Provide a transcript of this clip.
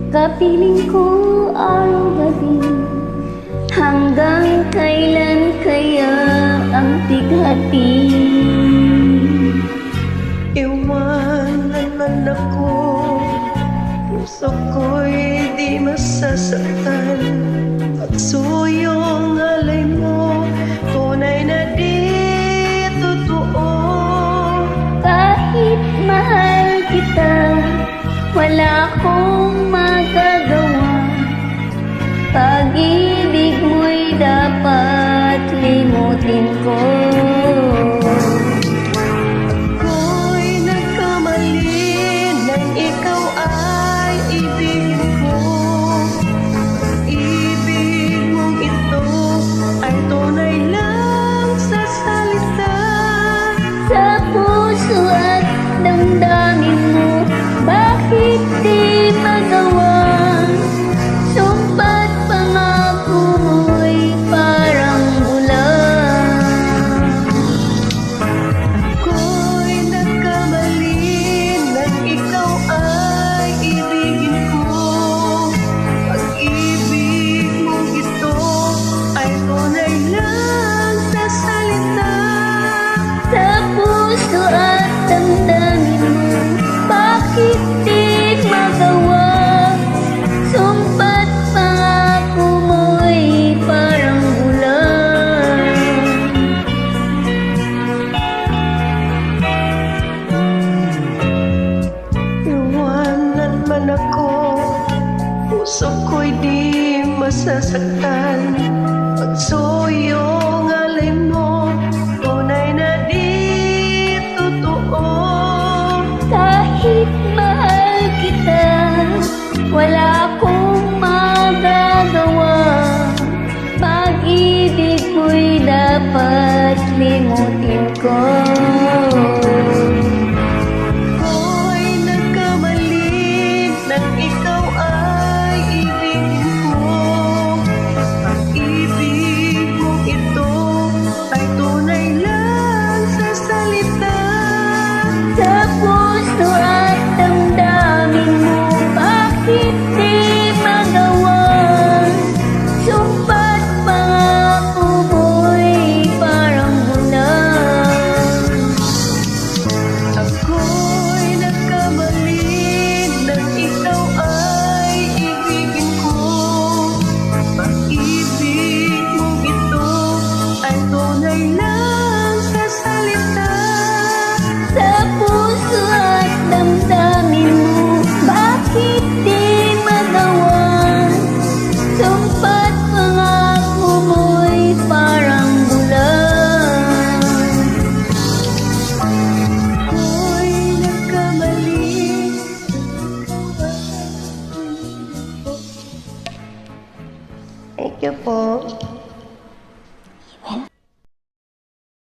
Kapiling ko araw-gabi, hanggang kailan kaya ang tighati? Iwanan man ako, puso ko'y di masasaktan. Pagsuyong alay mo, tunay na di totoo. Kahit mahal kita, wala akong magagawa. Pag-ibig mo'y dapat limutin ko. Ako'y nagkamali nang ikaw ay ibigin ko. Pag-ibig mong ito ay tunay lang sa salita. Sa puso at damdamin mo, bakit di magawa? Sumpat pangako mo'y parang bulan. Ako'y nagkamali nang ikaw ay ibigin ko. Pag-ibig mong ito ay tunay lang sa salita. Sa puso at damdamin mo, bakit di magawa? Sumpat pangako mo'y parang bulan. Iwanan man ako, puso ko'y di masasaktan. Pagsuyong alay mo, tunay na di totoo. Kahit mahal kita, wala akong magagawa. Pag-ibig mo'y dapat limutin ko. Ako'y nagkamali nang ikaw ay ibigin ko. Pag-ibig mong ito ay tunay lang sa salita. Sa puso at damdamin mo, bakit di magawa? Sumpat pangako mo'y parang bulan. Ako'y nagkamali nang ikaw ay ibigin ko. Pag-ibig mong ito ay tunay lang sa salita. Sa puso at damdamin mo, bakit di magawa? Sumpat pangako mo'y parang bulan. Ako'y nagkamali. Thank you po.